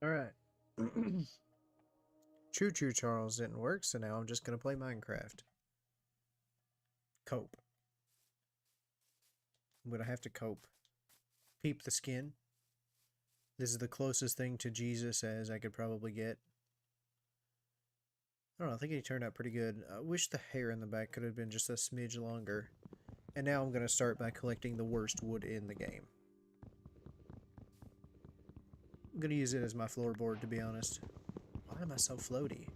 Alright. Choo Choo Charles didn't work, so now I'm just gonna play Minecraft. Cope. I'm gonna have to cope. Peep the skin. This is the closest thing to Jesus as I could probably get. I don't know, I think he turned out pretty good. I wish the hair in the back could have been just a smidge longer. And now I'm gonna start by collecting the worst wood in the game. I'm gonna use it as my floorboard, to be honest. Why am I so floaty?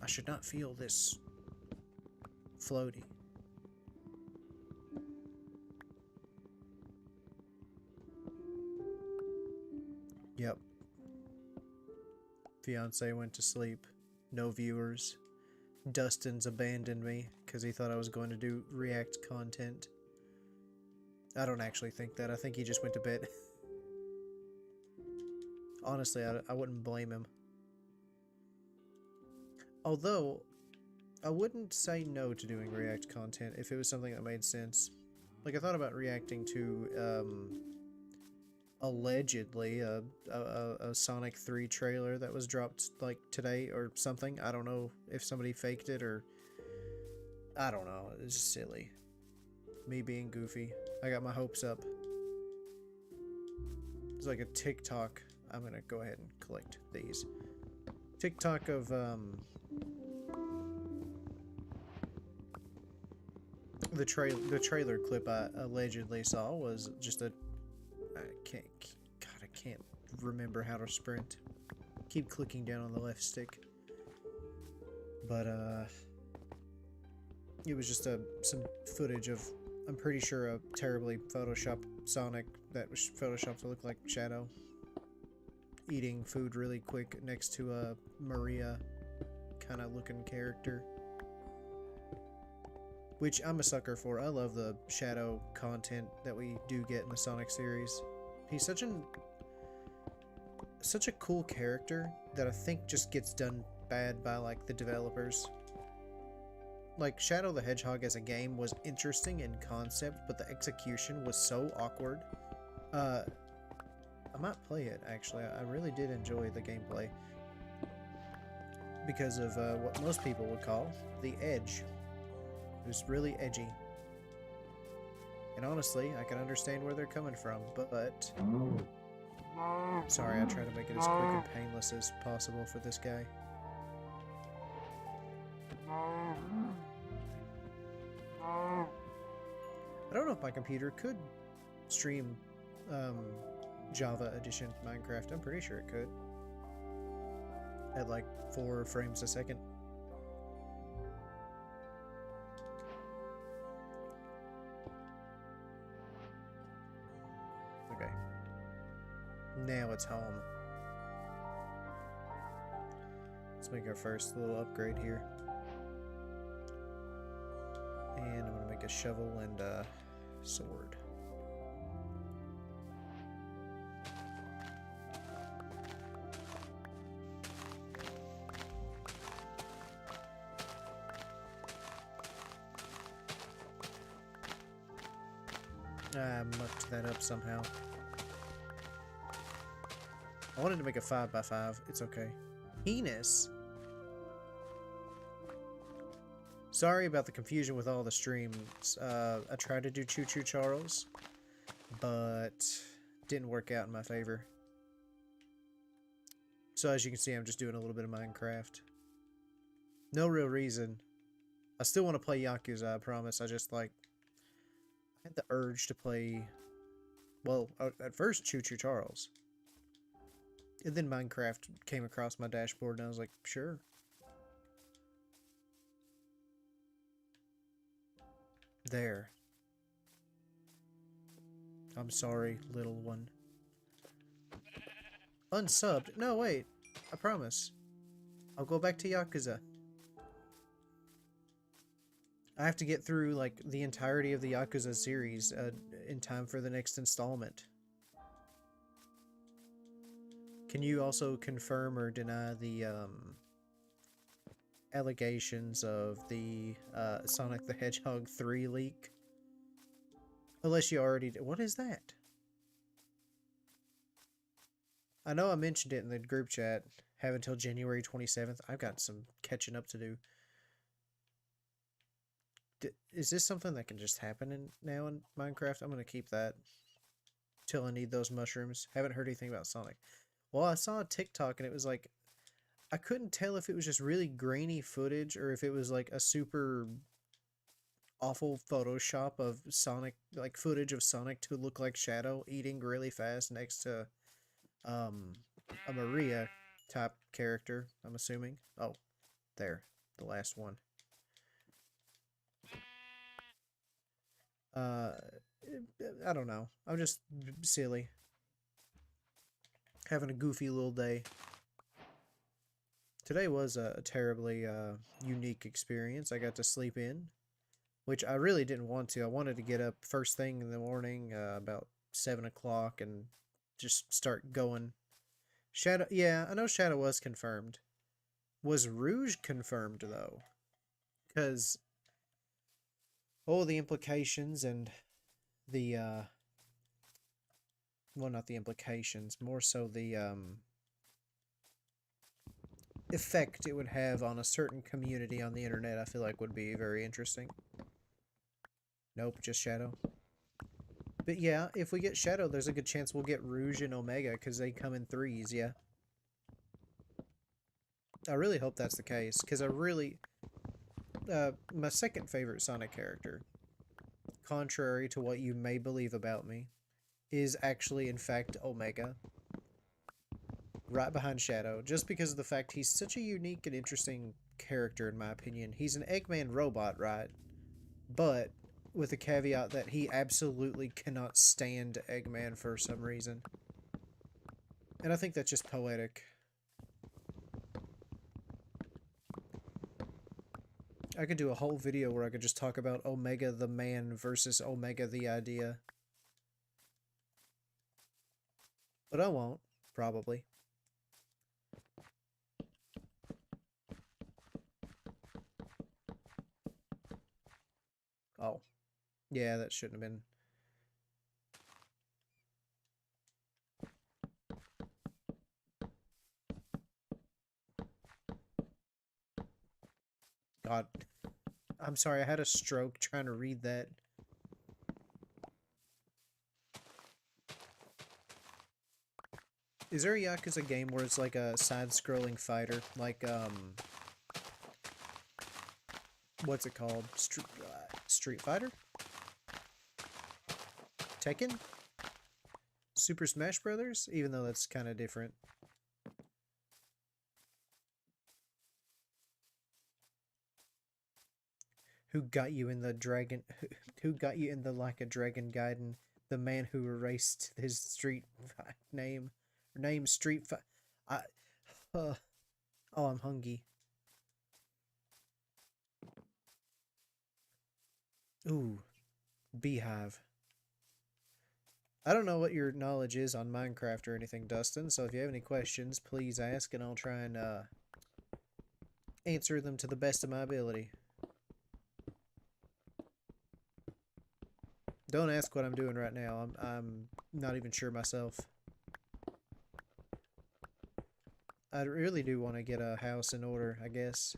I should not feel this floaty. Yep. Fiance went to sleep. No viewers. Dustin's abandoned me because he thought I was going to do React content. I don't actually think that. I think he just went to bed. Honestly, I wouldn't blame him. Although, I wouldn't say no to doing React content if it was something that made sense. Like, I thought about reacting to, allegedly, a Sonic 3 trailer that was dropped, like, today or something. I don't know if somebody faked it or... I don't know. It's just silly. Me being goofy. I got my hopes up. It's like a TikTok. I'm gonna go ahead and collect these. TikTok of, the trailer clip I allegedly saw was just a... I can't remember how to sprint. Keep clicking down on the left stick. But, it was just some footage of, I'm pretty sure, a terribly photoshopped Sonic that was photoshopped to look like Shadow. Eating food really quick next to a Maria kind of looking character. Which I'm a sucker for. I love the Shadow content that we do get in the Sonic series. He's such a cool character that I think just gets done bad by like the developers. Like Shadow the Hedgehog as a game was interesting in concept, but the execution was so awkward. I might play it actually. I really did enjoy the gameplay because of what most people would call the edge. It was really edgy. And honestly, I can understand where they're coming from, but... Sorry, I try to make it as quick and painless as possible for this guy. I don't know if my computer could stream Java Edition Minecraft. I'm pretty sure it could. At like 4 frames a second. Okay. Now it's home. Let's make our first little upgrade here. And I'm gonna make a shovel and a sword. I mucked that up somehow. I wanted to make a 5x5. It's okay. Penis? Sorry about the confusion with all the streams. I tried to do Choo Choo Charles, but didn't work out in my favor. So as you can see, I'm just doing a little bit of Minecraft. No real reason. I still want to play Yakuza, I promise. I just like... I had the urge to play... Well, at first Choo Choo Charles. And then Minecraft came across my dashboard and I was like, sure. There. I'm sorry, little one. Unsubbed? No, wait. I promise. I'll go back to Yakuza. I have to get through, like, the entirety of the Yakuza series in time for the next installment. Can you also confirm or deny the, allegations of the, Sonic the Hedgehog 3 leak? Unless you already did. What is that? I know I mentioned it in the group chat. Have until January 27th. I've got some catching up to do. Is this something that can just happen now in Minecraft? I'm gonna keep that till I need those mushrooms. Haven't heard anything about Sonic. Well, I saw a TikTok and it was like I couldn't tell if it was just really grainy footage or if it was like a super awful Photoshop of Sonic, like footage of Sonic to look like Shadow eating really fast next to um a Maria type character. I'm assuming. Oh, there, the last one. Uh, I don't know. I'm just silly, having a goofy little day. Today was a terribly unique experience. I got to sleep in, which I really didn't want to. I wanted to get up first thing in the morning, about 7 o'clock, and just start going. Shadow, yeah, I know Shadow was confirmed. Was Rouge confirmed though? Because all the implications and the well, not the implications, more so the effect it would have on a certain community on the internet, I feel like would be very interesting. Nope, just Shadow. But yeah, if we get Shadow, there's a good chance we'll get Rouge and Omega, because they come in threes, yeah. I really hope that's the case, because I really... my second favorite Sonic character, contrary to what you may believe about me, is actually, in fact, Omega. Right behind Shadow, just because of the fact he's such a unique and interesting character, in my opinion. He's an Eggman robot, right? But with the caveat that he absolutely cannot stand Eggman for some reason. And I think that's just poetic. I could do a whole video where I could just talk about Omega the man versus Omega the idea. But I won't, probably. Oh. Yeah, that shouldn't have been. God. I'm sorry, I had a stroke trying to read that. Is there a Yakuza game where it's like a side-scrolling fighter? Like, what's it called? Street Fighter? Tekken? Super Smash Brothers? Even though that's kind of different. Who got you in the dragon? Who got you in the like a dragon Gaiden? The man who erased his street name, Street Fight. I. Oh, I'm hungry. Ooh, beehive. I don't know what your knowledge is on Minecraft or anything, Dustin. So if you have any questions, please ask, and I'll try and answer them to the best of my ability. Don't ask what I'm doing right now. I'm not even sure myself. I really do want to get a house in order, I guess.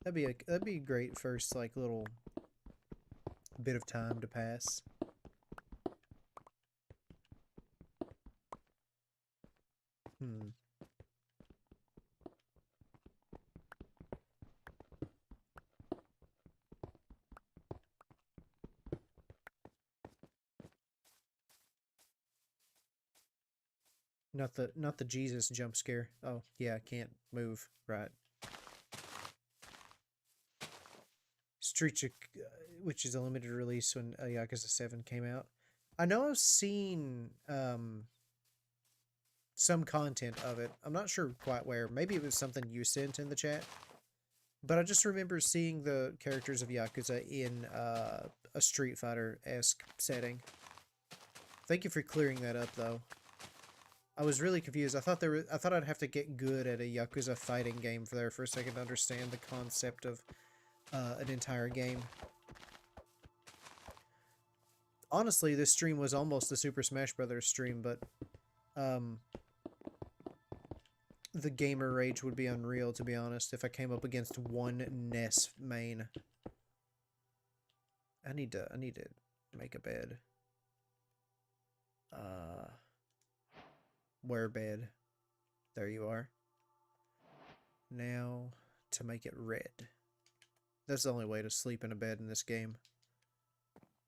That'd be great first like little bit of time to pass. Hmm. Not the Jesus jump scare. Oh, yeah, I can't move. Right. Street, which is a limited release when Yakuza 7 came out. I know I've seen some content of it. I'm not sure quite where. Maybe it was something you sent in the chat. But I just remember seeing the characters of Yakuza in a Street Fighter-esque setting. Thank you for clearing that up, though. I was really confused. I thought I'd have to get good at a Yakuza fighting game for there first I could understand the concept of an entire game. Honestly, this stream was almost a Super Smash Brothers stream, but The gamer rage would be unreal, to be honest, if I came up against one Ness main. I need to make a bed. Uh, where bed? There you are. Now to make it red. That's the only way to sleep in a bed in this game.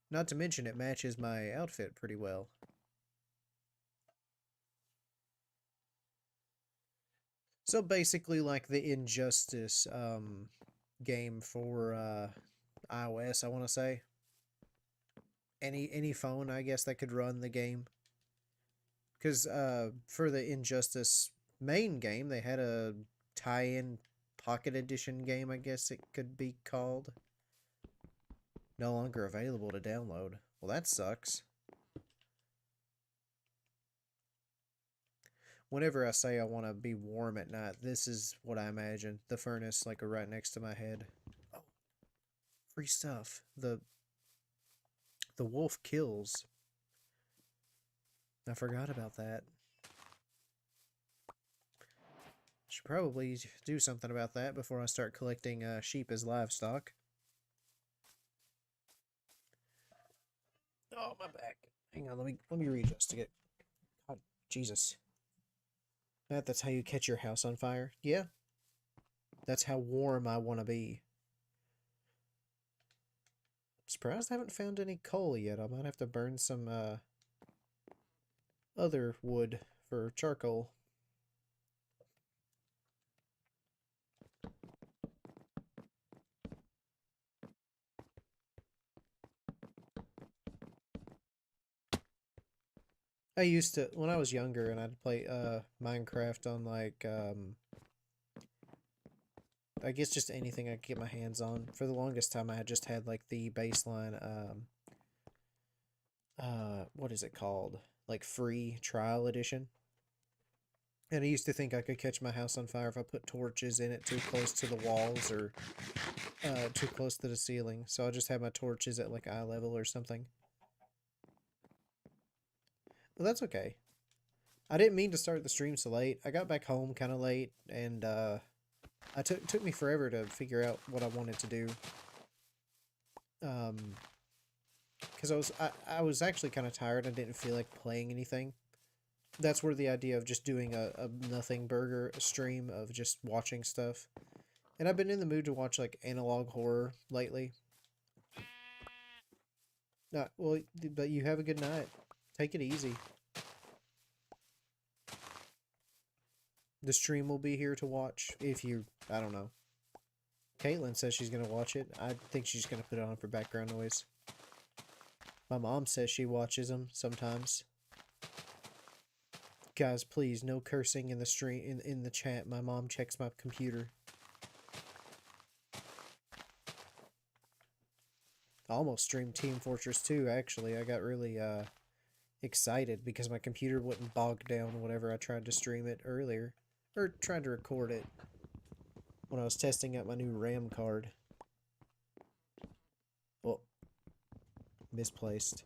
Not to mention it matches my outfit pretty well. So basically like the Injustice game for iOS, I want to say. Any phone, I guess, that could run the game. Because for the Injustice main game, they had a tie-in Pocket Edition game, I guess it could be called. No longer available to download. Well, that sucks. Whenever I say I want to be warm at night, this is what I imagine. The furnace, like, right next to my head. Oh, free stuff. The wolf kills. I forgot about that. Should probably do something about that before I start collecting sheep as livestock. Oh, my back. Hang on, let me readjust to get. God, Jesus. That's how you catch your house on fire? Yeah. That's how warm I want to be. Surprised I haven't found any coal yet. I might have to burn some other wood for charcoal. I used to, when I was younger and I'd play Minecraft on like I guess just anything I could get my hands on. For the longest time I had just had like the baseline what is it called? Like free trial edition. And I used to think I could catch my house on fire if I put torches in it too close to the walls or too close to the ceiling. So I just had my torches at like eye level or something. Well, that's okay. I didn't mean to start the stream so late. I got back home kind of late, and took me forever to figure out what I wanted to do. Because I was actually kind of tired. I didn't feel like playing anything. That's where the idea of just doing a nothing burger stream of just watching stuff. And I've been in the mood to watch like analog horror lately. Well, but you have a good night. Take it easy. The stream will be here to watch if you, I don't know. Caitlin says she's going to watch it. I think she's going to put it on for background noise. My mom says she watches them sometimes. Guys, please, no cursing in the stream in the chat. My mom checks my computer. I almost streamed Team Fortress 2, actually. I got really excited because my computer wouldn't bog down whenever I tried to stream it earlier. Or tried to record it when I was testing out my new RAM card. Well, misplaced.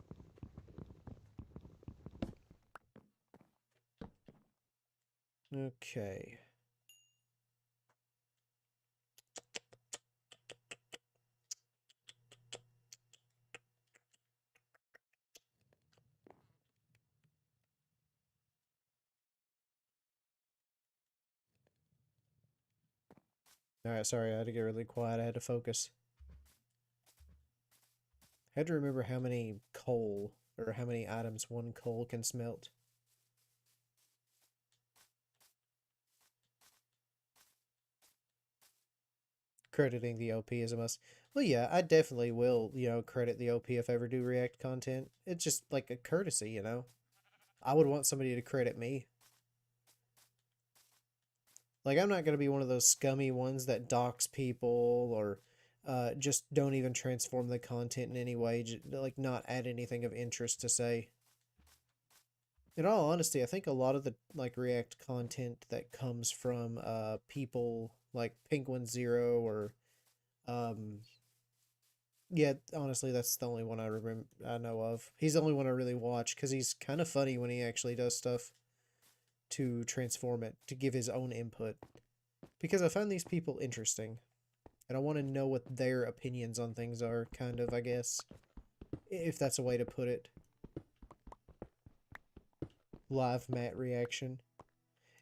Okay. Alright, sorry, I had to get really quiet. I had to focus. I had to remember how many coal, or how many items one coal can smelt. Crediting the OP is a must. Well, yeah, I definitely will, credit the OP if I ever do React content. It's just like a courtesy, you know? I would want somebody to credit me. Like, I'm not going to be one of those scummy ones that dox people or just don't even transform the content in any way, like, not add anything of interest to say. In all honesty, I think a lot of the, like, React content that comes from people like Penguin Zero or um, yeah, honestly, that's the only one I know of. He's the only one I really watch because he's kind of funny when he actually does stuff. to transform it, to give his own input. Because I find these people interesting. And I want to know what their opinions on things are, kind of, I guess. If that's a way to put it. Live mat reaction.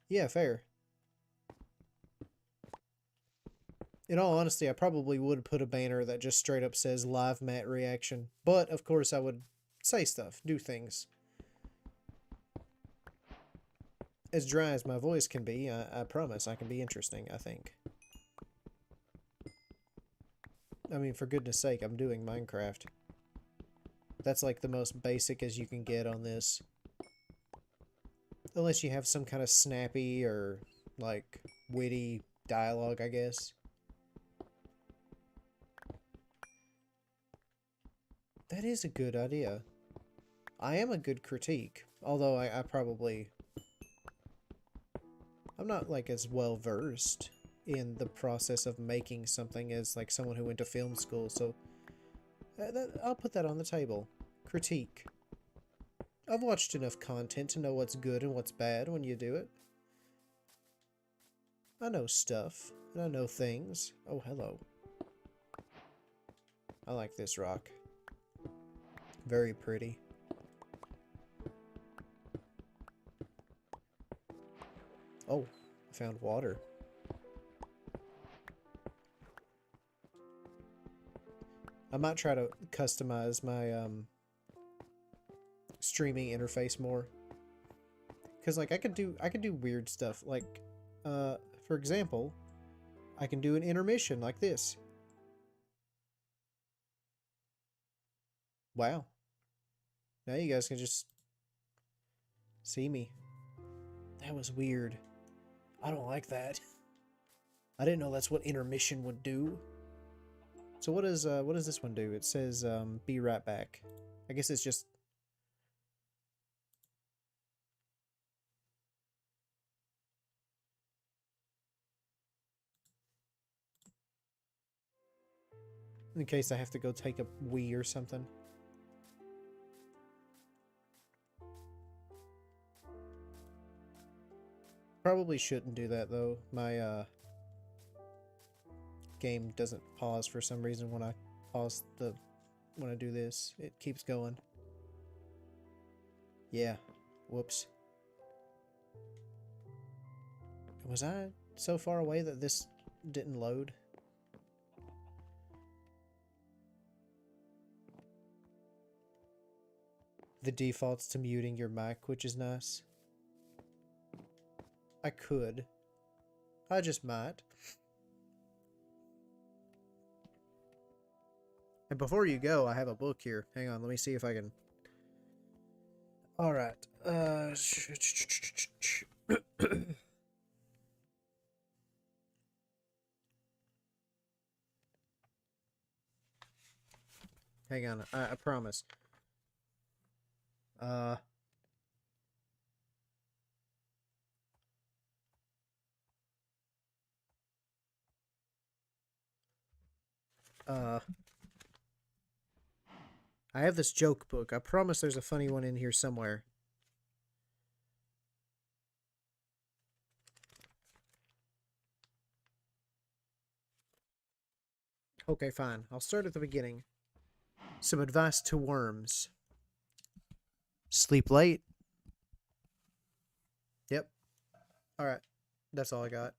Yeah, fair. In all honesty, I probably would put a banner that just straight up says live mat reaction. But, of course, I would say stuff, do things. As dry as my voice can be, I promise I can be interesting, I think. I mean, for goodness sake, I'm doing Minecraft. That's like the most basic as you can get on this. Unless you have some kind of snappy or, like, witty dialogue, I guess. That is a good idea. I am a good critique. Although I probably... I'm not, like, as well versed in the process of making something as, like, someone who went to film school, so... I'll put that on the table. Critique. I've watched enough content to know what's good and what's bad when you do it. I know stuff, and I know things. Oh, hello. I like this rock. Very pretty. Oh, I found water. I might try to customize my streaming interface more. Cause like I could do weird stuff. Like for example, I can do an intermission like this. Wow. Now you guys can just see me. That was weird. I don't like that. I didn't know that's what intermission would do. So what does this one do? It says be right back. I guess it's just in case I have to go take a wee or something. Probably shouldn't do that though. My game doesn't pause for some reason when I when I do this. It keeps going. Yeah. Whoops. Was I so far away that this didn't load? The default's to muting your mic, which is nice. I could. I just might. And before you go, I have a book here. Hang on, let me see if I can... Alright. Hang on, I promise. I have this joke book. I promise there's a funny one in here somewhere. Okay, fine. I'll start at the beginning. Some advice to worms. Sleep late. Yep. Alright. That's all I got.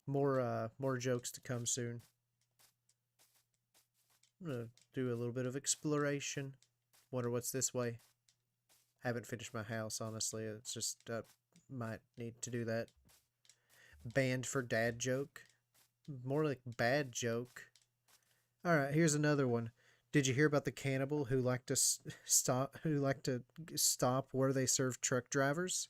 More jokes to come soon. I'm gonna do a little bit of exploration. Wonder what's this way. Haven't finished my house, honestly. It's just, might need to do that. Banned for dad joke. More like bad joke. Alright, here's another one. Did you hear about the cannibal who liked to stop where they serve truck drivers?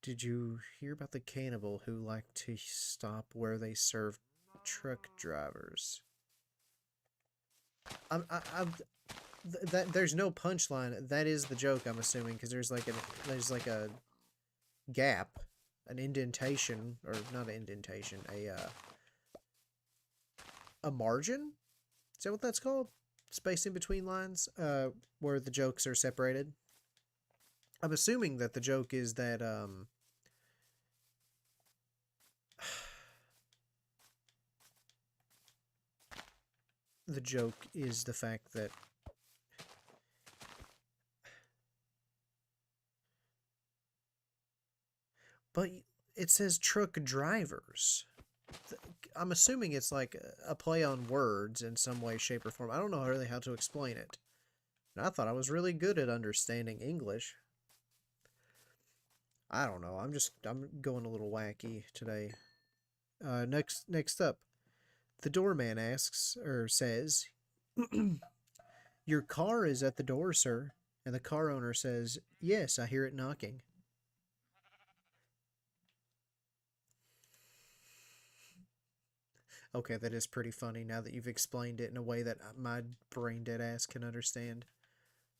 Did you hear about the cannibal who liked to stop where they serve truck drivers? There's no punchline. That is the joke, I'm assuming, because there's like a gap, an indentation, or not an indentation, a margin? Is that what that's called? space in between lines where the jokes are separated. I'm assuming that the joke is that the joke is the fact that but it says truck drivers. I'm assuming it's like a play on words in some way, shape, or form. I don't know really how to explain it. And I thought I was really good at understanding English. I don't know. I'm going a little wacky today. Next up, the doorman asks or says, "Your car is at the door, sir." And the car owner says, "Yes, I hear it knocking." Okay, that is pretty funny now that you've explained it in a way that my brain dead ass can understand.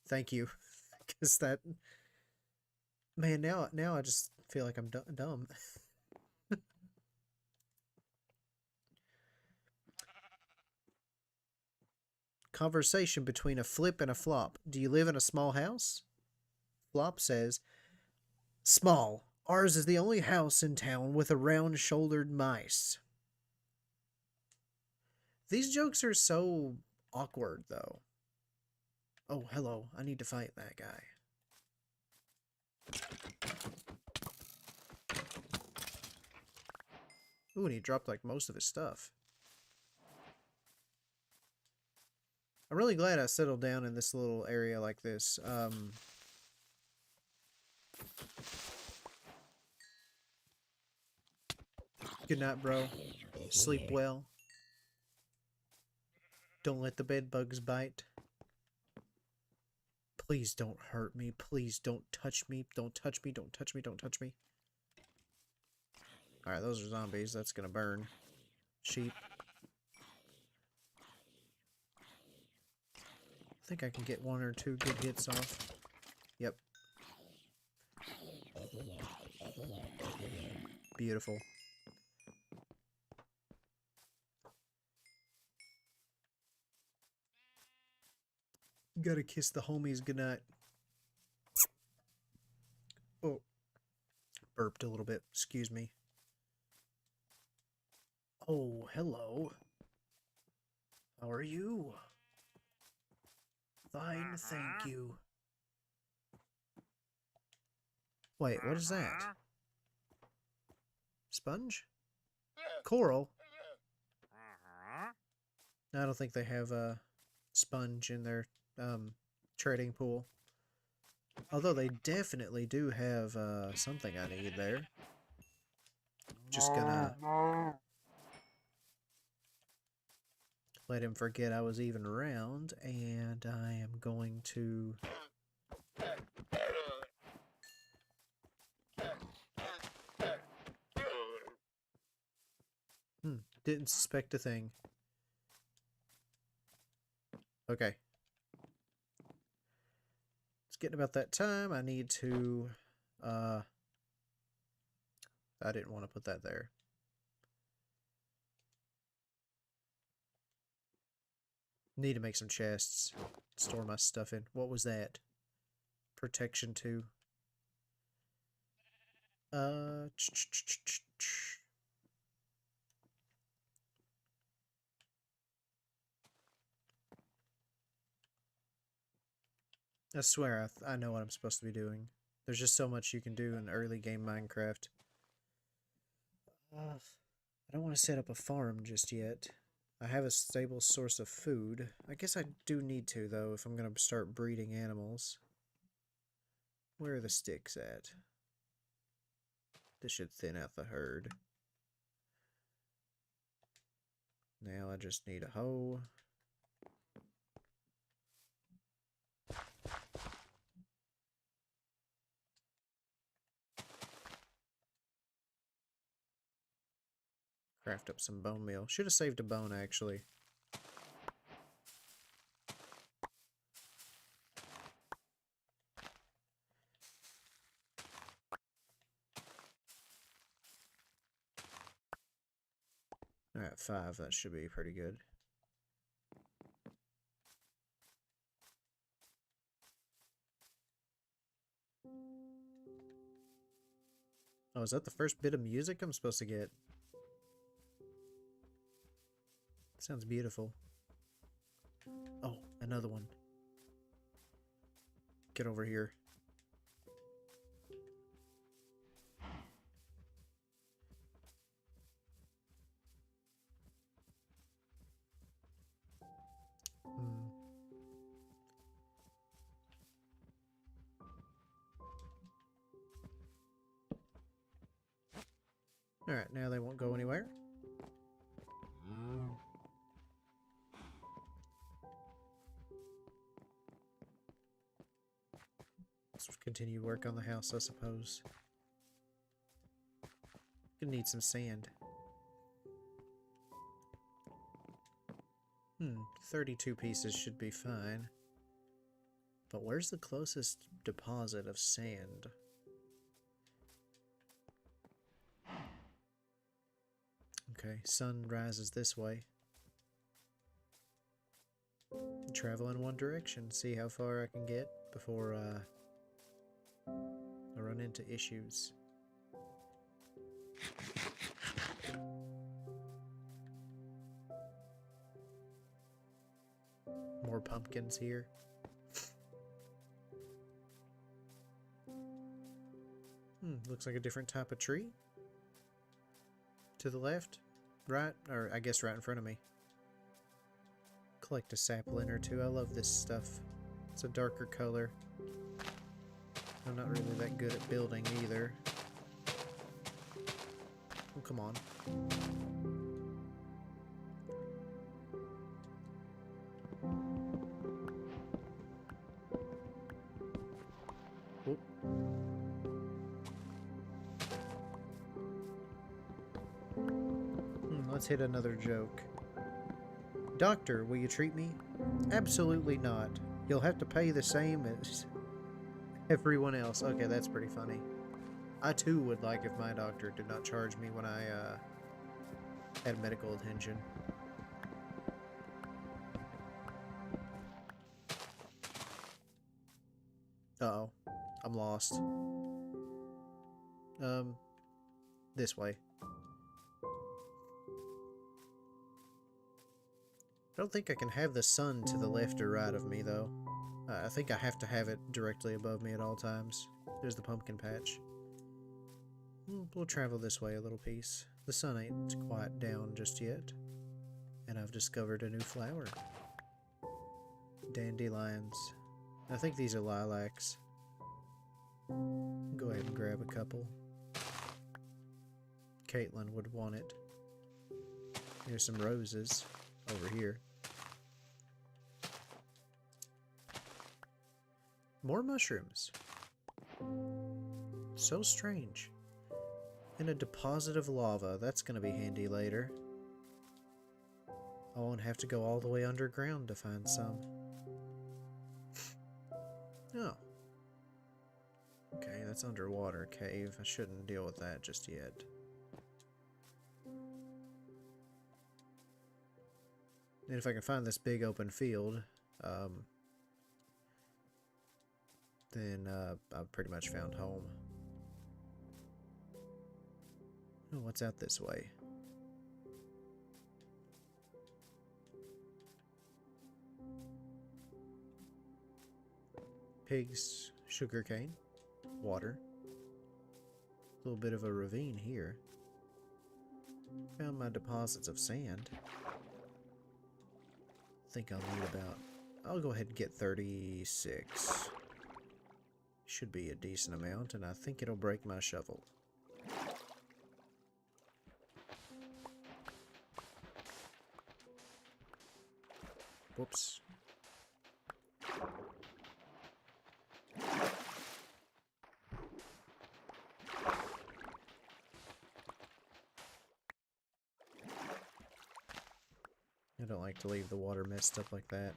Thank you. Because that, man, now I just feel like I'm dumb. Conversation between a flip and a flop. Do you live in a small house? Flop says, "Small. Ours is the only house in town with a round-shouldered mice." These jokes are so awkward, though. Oh, hello. I need to fight that guy. Ooh, and he dropped like most of his stuff. I'm really glad I settled down in this little area like this. Good night, bro. Sleep well. Don't let the bed bugs bite. Please don't hurt me. Please don't touch me. Don't touch me. Don't touch me. Don't touch me. Alright, those are zombies. That's gonna burn. Sheep. I think I can get one or two good hits off. Yep. Beautiful. Gotta kiss the homies goodnight. Oh. Burped a little bit. Excuse me. Oh, hello. How are you? Fine, thank you. Wait, what is that? Sponge? Coral? I don't think they have a sponge in their trading pool. Although they definitely do have something I need there. Just gonna let him forget I was even around, and I am going to... didn't suspect a thing. Okay. It's getting about that time. I need to... I didn't want to put that there. Need to make some chests. Store my stuff in. What was that? Protection 2. I swear I know what I'm supposed to be doing. There's just so much you can do in early game Minecraft. I don't want to set up a farm just yet. I have a stable source of food. I guess I do need to, though, if I'm going to start breeding animals. Where are the sticks at? This should thin out the herd. Now I just need a hoe. Craft up some bone meal. Should have saved a bone, actually. Alright, 5. That should be pretty good. Oh, is that the first bit of music I'm supposed to get? Sounds beautiful. Oh, another one. Get over here. Alright, now they won't go anywhere. Let's continue work on the house, I suppose. Gonna need some sand. 32 pieces should be fine. But where's the closest deposit of sand? Okay, sun rises this way. Travel in one direction, see how far I can get before I run into issues. More pumpkins here. Looks like a different type of tree. To the left, right, or I guess right in front of me. Collect a sapling or two. I love this stuff. It's a darker color. I'm not really that good at building either. Oh, come on. Oop. Let's hit another joke. Doctor, will you treat me? Absolutely not. You'll have to pay the same as everyone else. Okay, that's pretty funny. I too would like if my doctor did not charge me when I had medical attention. Uh-oh. I'm lost. This way. I don't think I can have the sun to the left or right of me, though. I think I have to have it directly above me at all times. There's the pumpkin patch. We'll travel this way a little piece. The sun ain't quite down just yet. And I've discovered a new flower. Dandelions. I think these are lilacs. Go ahead and grab a couple. Caitlin would want it. Here's some roses over here. More mushrooms. So strange. And a deposit of lava. That's going to be handy later. I won't have to go all the way underground to find some. Oh. Okay, that's underwater cave. I shouldn't deal with that just yet. And if I can find this big open field, then I've pretty much found home. Oh, what's out this way? Pigs, sugarcane, water. A little bit of a ravine here. Found my deposits of sand. Think I'll need about... I'll go ahead and get 36. Should be a decent amount, and I think it'll break my shovel. Whoops. I don't like to leave the water messed up like that.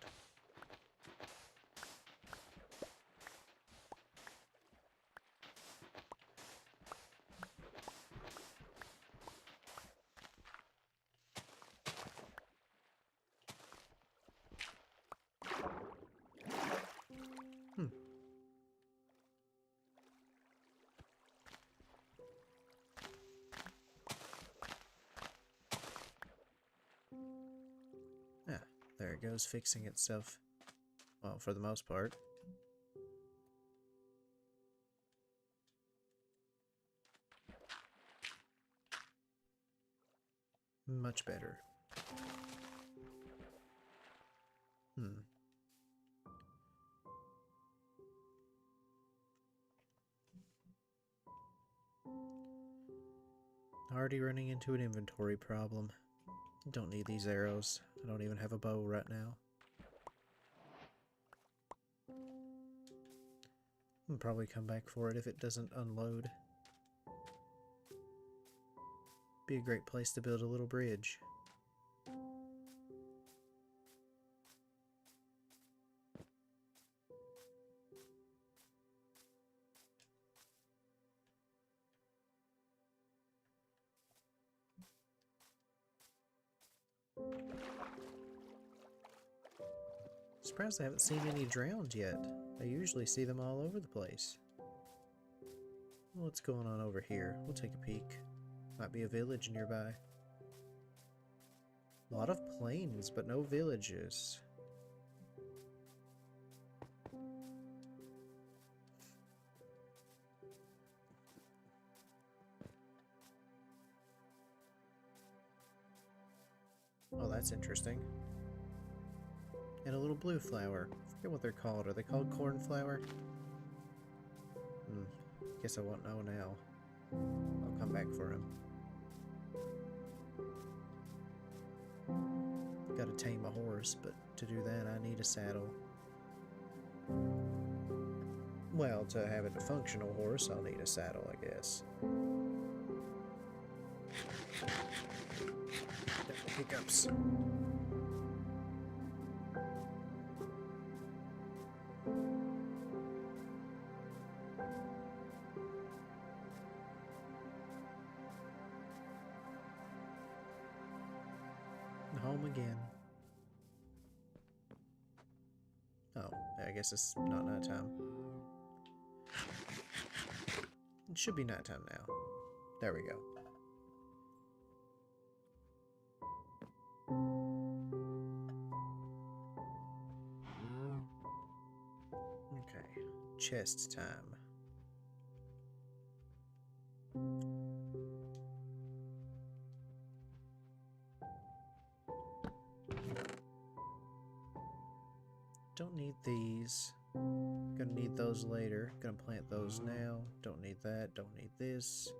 goes fixing itself. Well, for the most part. Much better. Already running into an inventory problem. Don't need these arrows. I don't even have a bow right now. I'll probably come back for it if it doesn't unload. Be a great place to build a little bridge. Surprised I haven't seen any drowned yet. I usually see them all over the place. What's going on over here? We'll take a peek. Might be a village nearby. A lot of plains, but no villages. Oh, that's interesting. And a little blue flower. I forget what they're called. Are they called cornflower? Guess I won't know now. I'll come back for him. Gotta tame a horse, but to do that I need a saddle. Well, to have it a functional horse, I'll need a saddle, I guess. Hiccups. Home again. Oh, I guess it's not nighttime. It should be nighttime now. There we go. Okay, chest time. Don't need these. Gonna need those later. Gonna plant those now. Don't need that. Don't need this.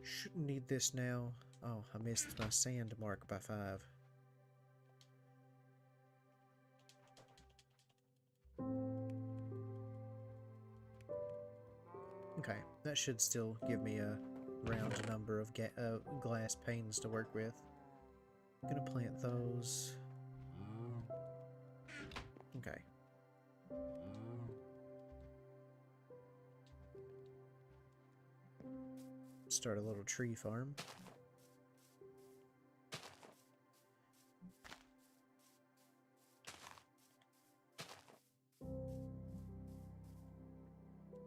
Shouldn't need this now. Oh, I missed my sand mark by 5. Okay, that should still give me a round number of glass panes to work with. Gonna plant those. Okay. Start a little tree farm.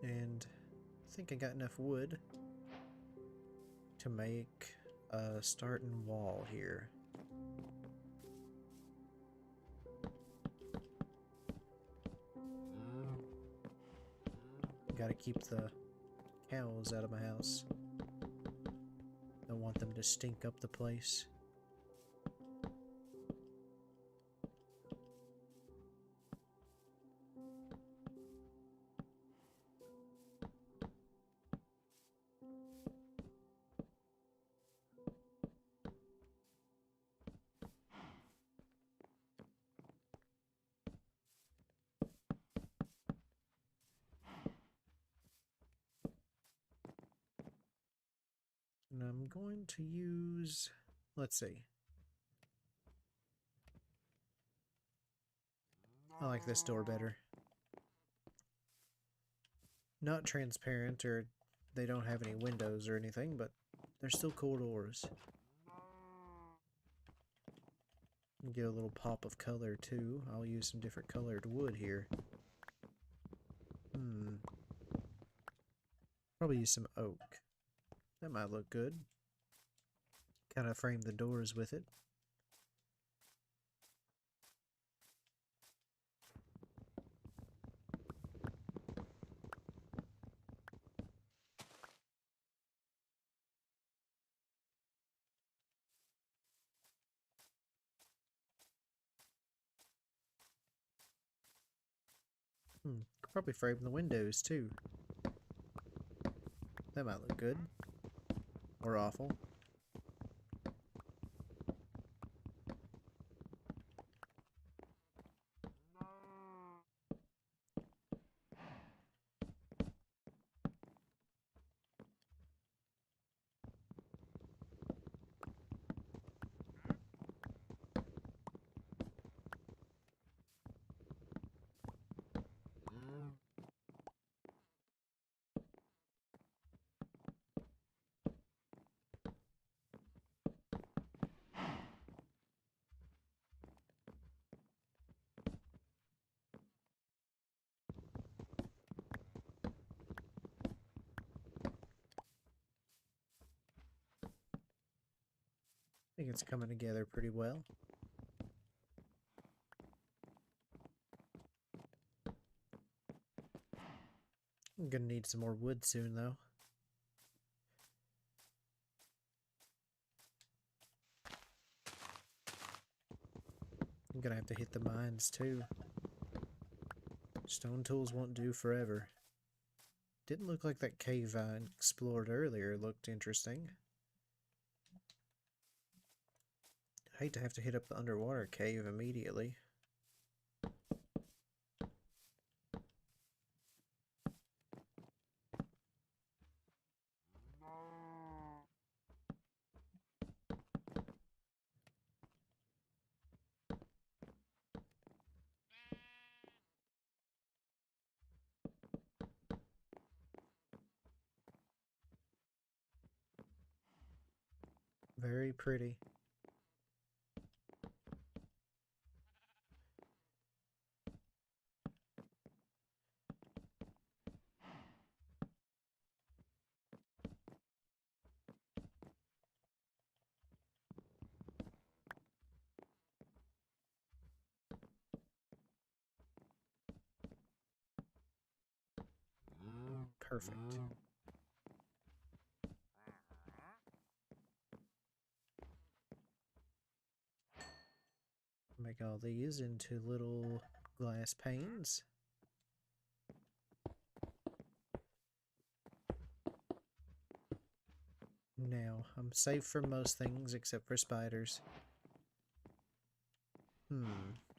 And I think I got enough wood to make a starting wall here. Gotta keep the cows out of my house. Don't want them to stink up the place. And I'm going to use, let's see. I like this door better. Not transparent, or they don't have any windows or anything, but they're still cool doors. Get a little pop of color too. I'll use some different colored wood here. Probably use some oak. That might look good. Kind of frame the doors with it. Could probably frame the windows too. That might look good. Or awful. I think it's coming together pretty well. I'm gonna need some more wood soon, though. I'm gonna have to hit the mines, too. Stone tools won't do forever. Didn't look like that cave I explored earlier looked interesting. I hate to have to hit up the underwater cave immediately. Very pretty. Perfect. Make all these into little glass panes. Now, I'm safe from most things except for spiders.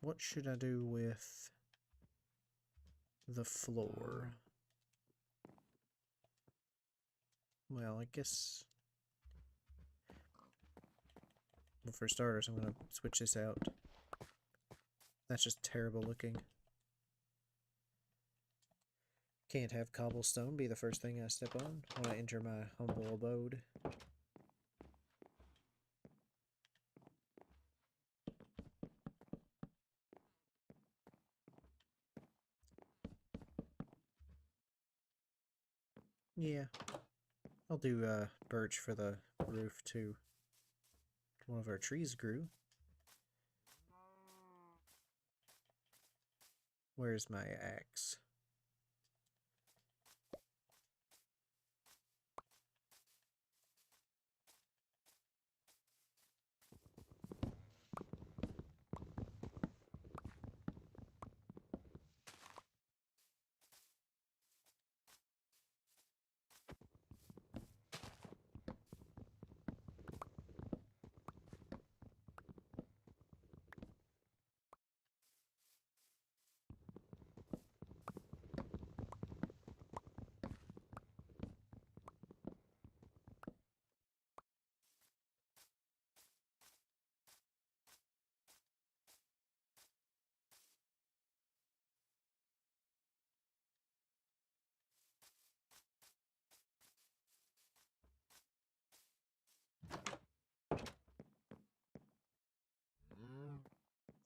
What should I do with the floor? Well, I guess... Well, for starters, I'm gonna switch this out. That's just terrible looking. Can't have cobblestone be the first thing I step on when I enter my humble abode. Yeah, I'll do birch for the roof too. One of our trees grew. Where's my axe?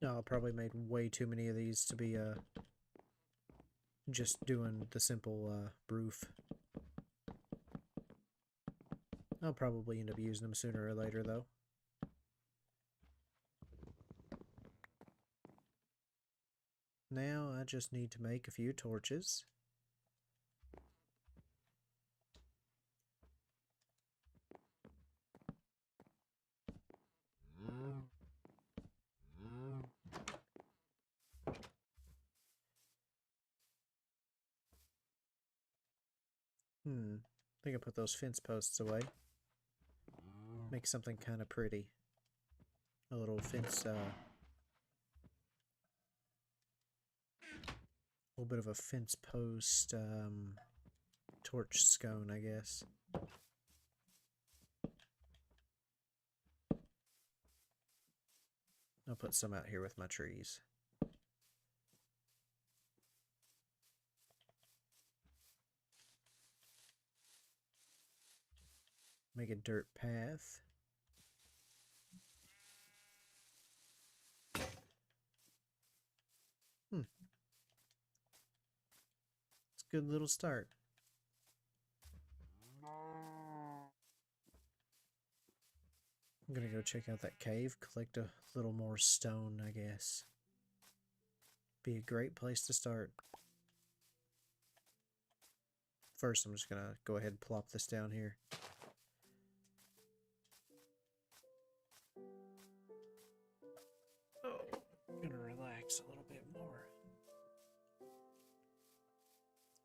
Oh, I probably made way too many of these to be just doing the simple roof. I'll probably end up using them sooner or later, though. Now I just need to make a few torches. I think I put those fence posts away. Make something kind of pretty. A little fence, a little bit of a fence post, torch scone, I guess. I'll put some out here with my trees. Make a dirt path. It's a good little start. I'm gonna go check out that cave, collect a little more stone, I guess. Be a great place to start. First, I'm just gonna go ahead and plop this down here. Oh, I'm gonna relax a little bit more.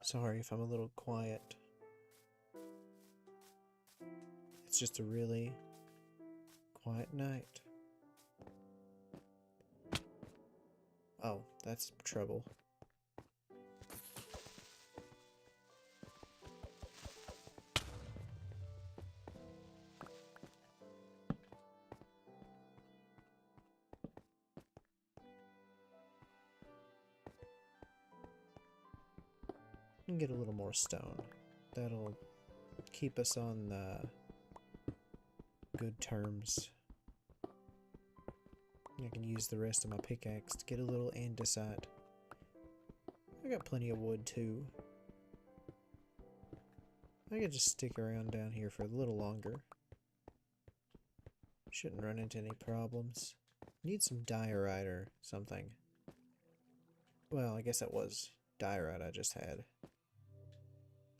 Sorry if I'm a little quiet. It's just a really quiet night. Oh, that's trouble. And get a little more stone. That'll keep us on good terms. I can use the rest of my pickaxe to get a little andesite. I got plenty of wood too. I could just stick around down here for a little longer. Shouldn't run into any problems. Need some diorite or something. Well, I guess that was diorite I just had.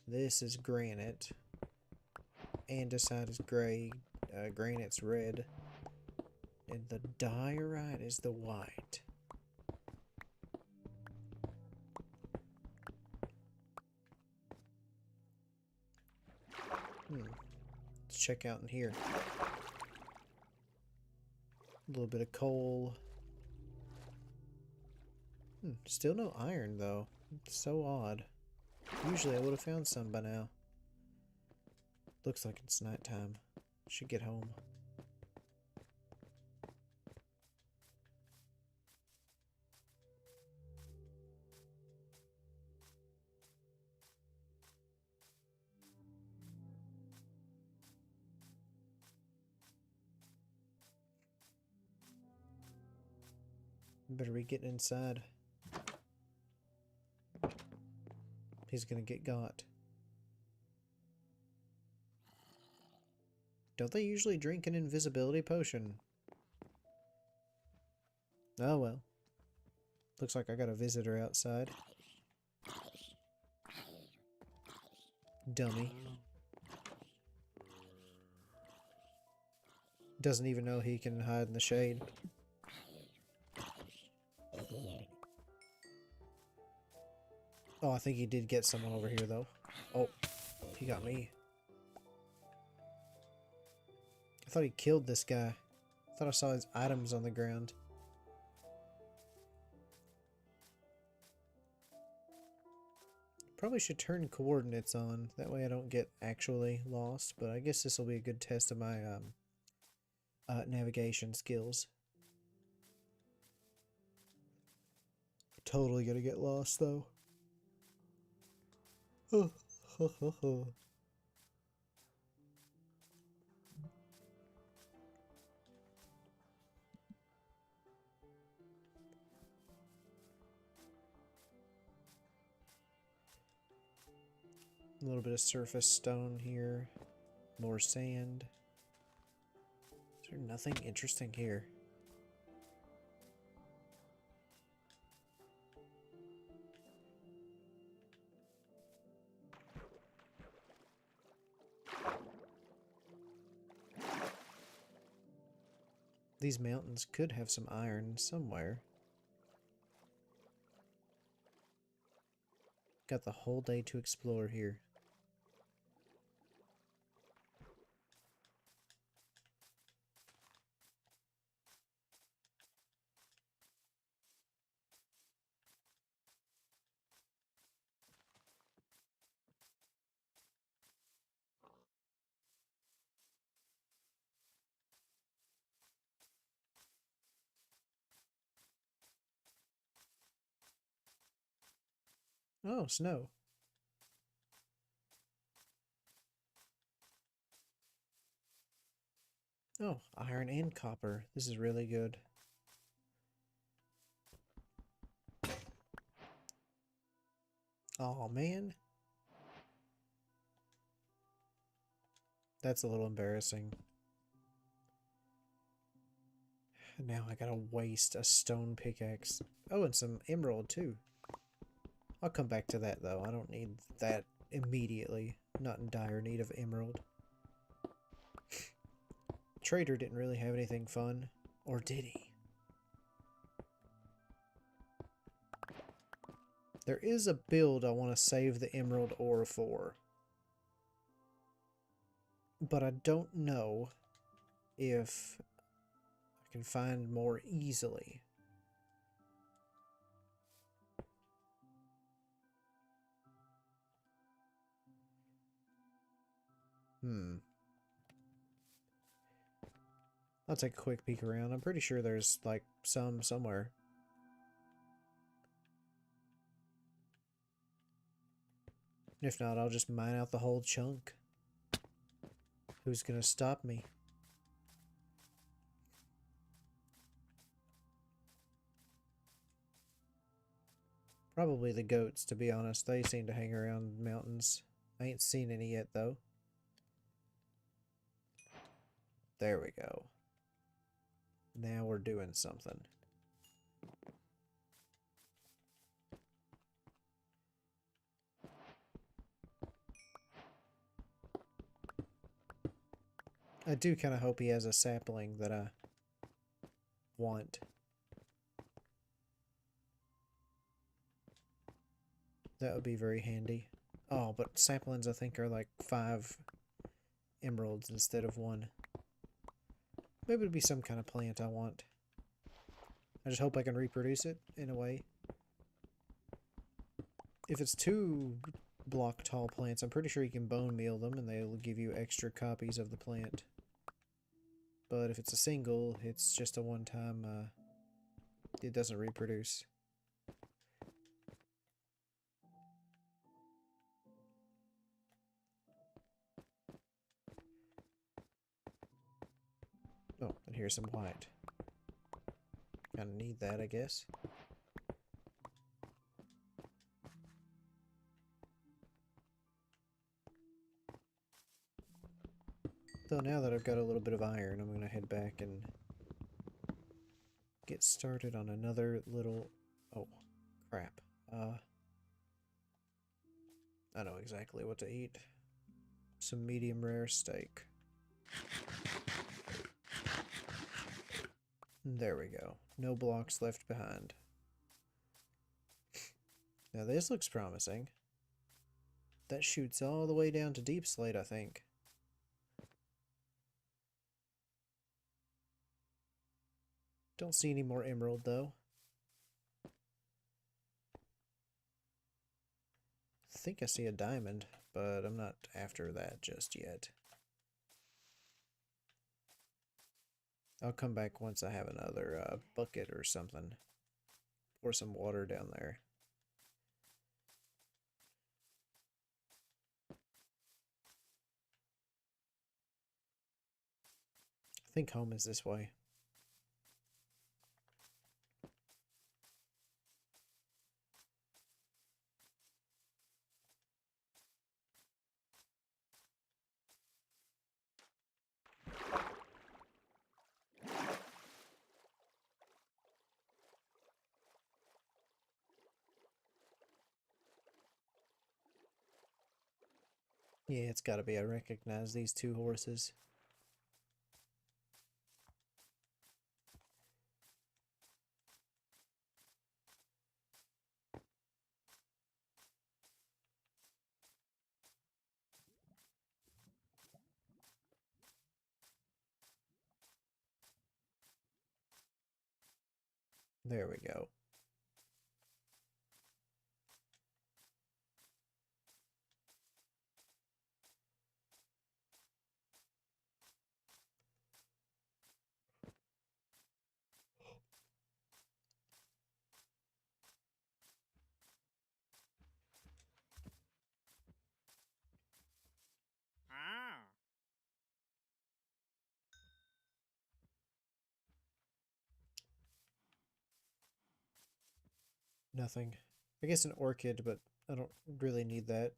This is granite. Andesite is gray. Granite's red. And the diorite is the white. Let's check out in here. A little bit of coal. Still no iron though. It's so odd. Usually I would have found some by now. Looks like it's nighttime. Should get home. Better be getting inside. He's gonna get got. Don't they usually drink an invisibility potion? Oh well. Looks like I got a visitor outside. Dummy. Doesn't even know he can hide in the shade. Oh, I think he did get someone over here, though. Oh, he got me. I thought he killed this guy. I thought I saw his items on the ground. Probably should turn coordinates on. That way I don't get actually lost. But I guess this will be a good test of my navigation skills. Totally gonna get lost, though. Oh, ho, ho, ho. A little bit of surface stone here. More sand. Is there nothing interesting here? These mountains could have some iron somewhere. Got the whole day to explore here. Oh, snow. Oh, iron and copper. This is really good. Oh, man. That's a little embarrassing. Now I gotta waste a stone pickaxe. Oh, and some emerald, too. I'll come back to that, though. I don't need that immediately. Not in dire need of emerald. Trader didn't really have anything fun. Or did he? There is a build I want to save the emerald ore for. But I don't know if I can find more easily. I'll take a quick peek around. I'm pretty sure there's, like, some somewhere. If not, I'll just mine out the whole chunk. Who's gonna stop me? Probably the goats, to be honest. They seem to hang around mountains. I ain't seen any yet, though. There we go. Now we're doing something. I do kind of hope he has a sapling that I want. That would be very handy. Oh, but saplings I think are like 5 emeralds instead of 1. Maybe it'll be some kind of plant I want. I just hope I can reproduce it in a way. If it's 2 block tall plants, I'm pretty sure you can bone meal them and they'll give you extra copies of the plant. But if it's a single, it's just a one-time, it doesn't reproduce. Oh, and here's some white. Kinda need that, I guess. So now that I've got a little bit of iron, I'm gonna head back and get started on another little... Oh, crap. I know exactly what to eat. Some medium rare steak. There we go. No blocks left behind. Now this looks promising. That shoots all the way down to deep slate, I think. Don't see any more emerald, though. I think I see a diamond, but I'm not after that just yet. I'll come back once I have another bucket or something. Pour some water down there. I think home is this way. Yeah, it's gotta be. I recognize these 2 horses. There we go. Nothing. I guess an orchid, but I don't really need that.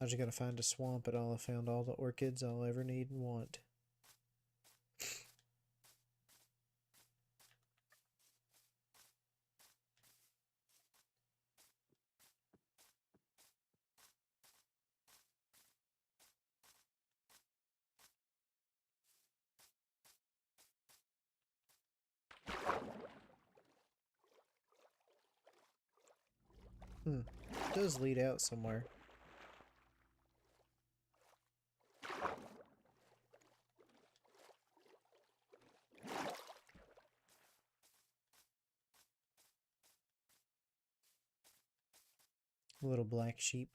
I just gotta find a swamp and I'll have found all the orchids I'll ever need and want. Hmm. It does lead out somewhere. A little black sheep.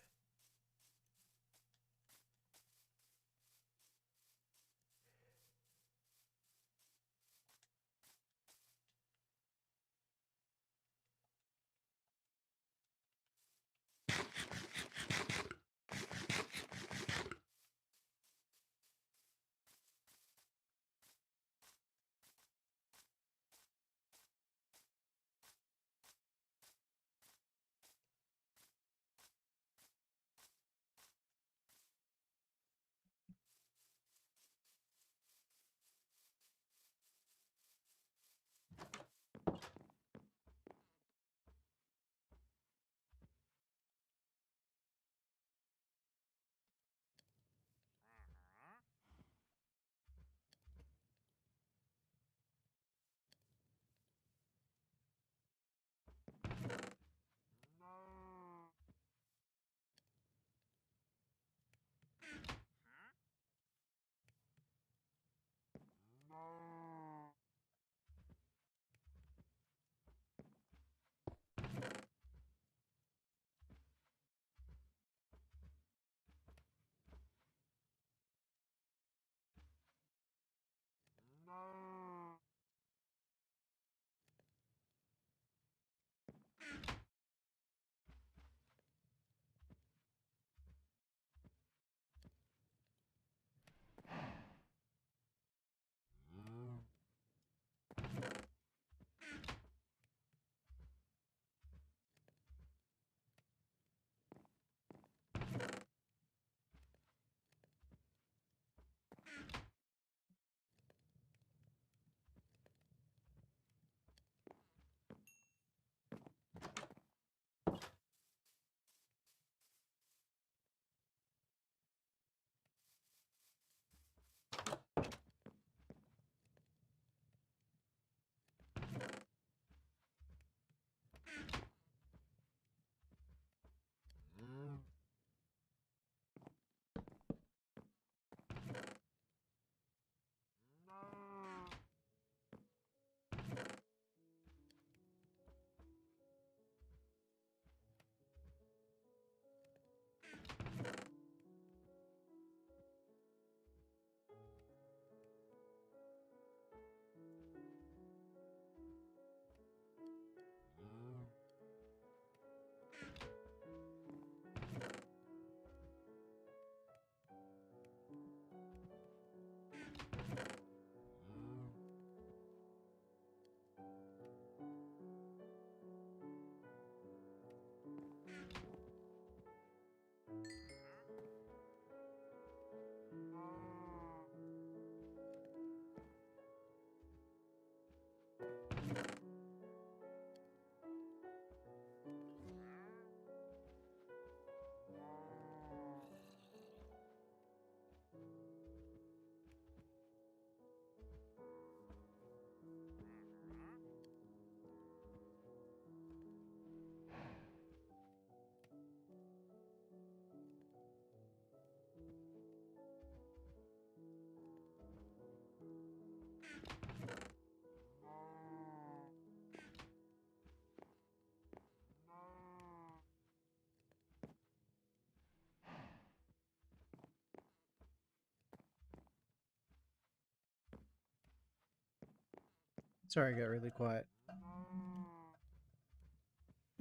Sorry, I got really quiet.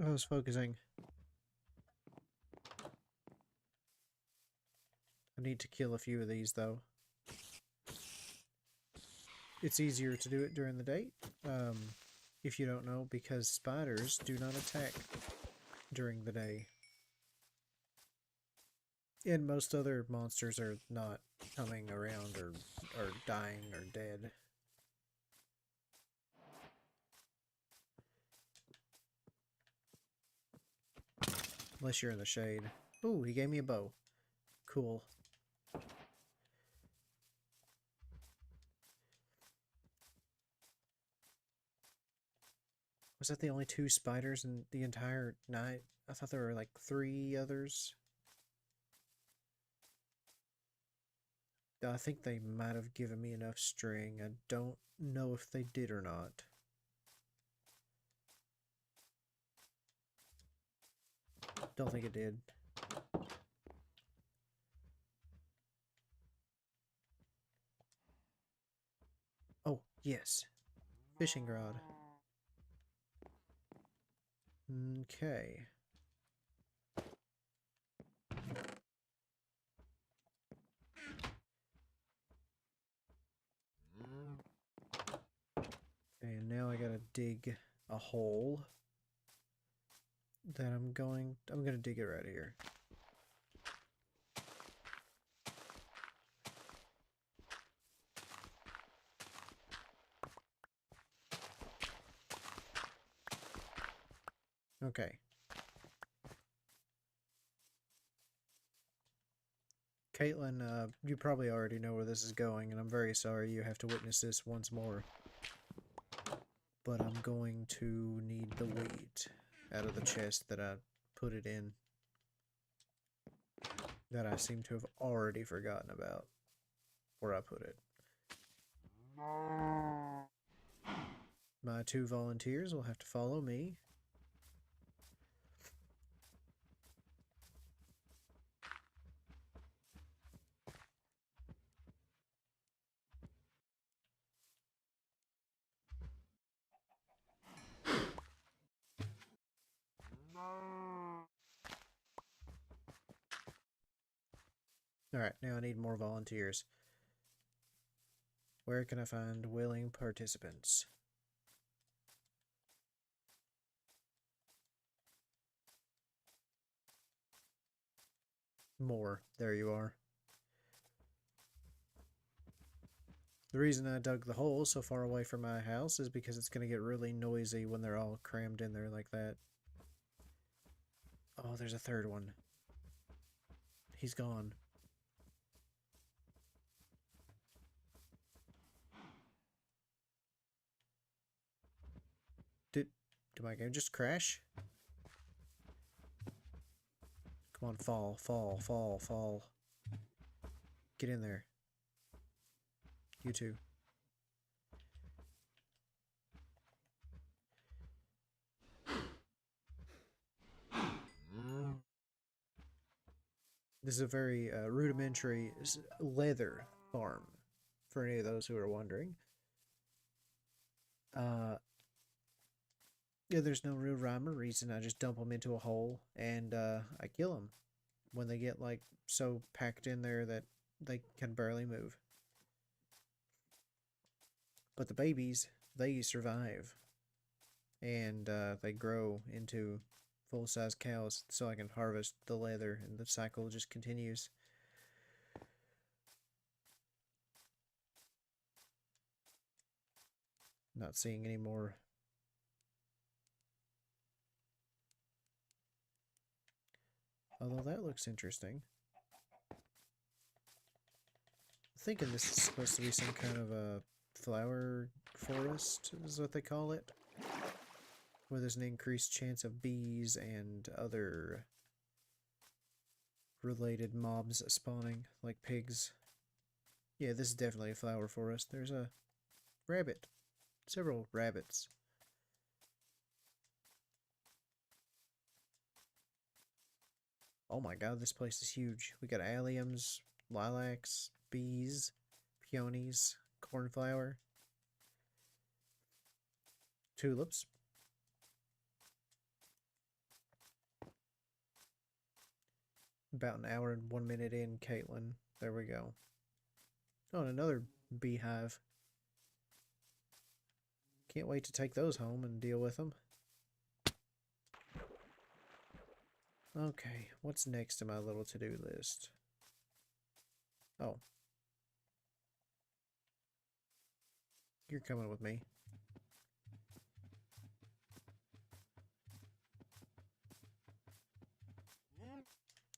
I was focusing. I need to kill a few of these, though. It's easier to do it during the day. if you don't know, because spiders do not attack during the day. And most other monsters are not coming around or dying or dead. Unless you're in the shade. Ooh, he gave me a bow. Cool. Was that the only 2 spiders in the entire night? I thought there were like 3 others. I think they might have given me enough string. I don't know if they did or not. Don't think it did. Oh, yes. Fishing rod. Okay. Okay, and now I gotta dig a hole that I'm gonna dig it right here. Okay. Caitlin, you probably already know where this is going, and I'm very sorry you have to witness this once more. But I'm going to need the wheat out of the chest that I put it in. That I seem to have already forgotten about where I put it. My 2 volunteers will have to follow me. Alright, now I need more volunteers. Where can I find willing participants? More. There you are. The reason I dug the hole so far away from my house is because it's going to get really noisy when they're all crammed in there like that. Oh, there's a 3rd one. He's gone. Did my game just crash? Come on, fall, fall, fall, fall. Get in there. You too. This is a very rudimentary leather farm, for any of those who are wondering. Yeah, there's no real rhyme or reason. I just dump them into a hole and I kill them when they get like so packed in there that they can barely move. But the babies, they survive and they grow into full-size cows so I can harvest the leather and the cycle just continues. Not seeing any more. Although that looks interesting. I'm thinking this is supposed to be some kind of a flower forest, is what they call it. Where there's an increased chance of bees and other related mobs spawning, like pigs. Yeah, this is definitely a flower forest. There's a rabbit. Several rabbits. Oh my god, this place is huge. We got alliums, lilacs, bees, peonies, cornflower, tulips. About an hour and 1 minute in, Caitlin. There we go. Oh, and another beehive. can't wait to take those home and deal with them. Okay, what's next in my little to-do list? Oh. You're coming with me.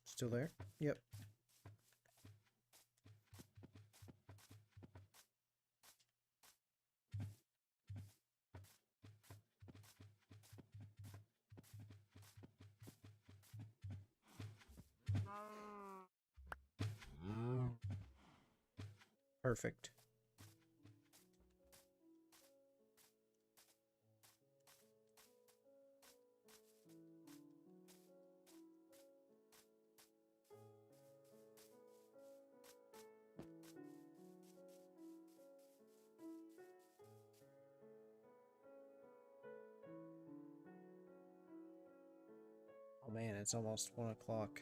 Still there? Yep. Perfect. Oh man, it's almost 1 o'clock.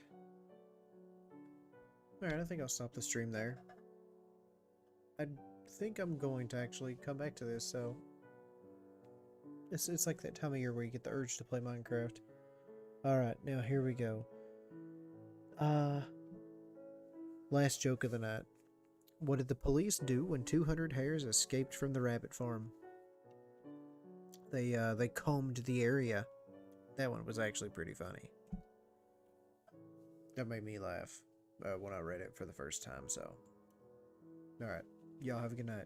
Alright, I think I'll stop the stream there. I think I'm going to actually come back to this, so... It's like that time of year where you get the urge to play Minecraft. Alright, now here we go. Last joke of the night. What did the police do when 200 hares escaped from the rabbit farm? They combed the area. That one was actually pretty funny. That made me laugh when I read it for the first time, so. Alright, y'all have a good night.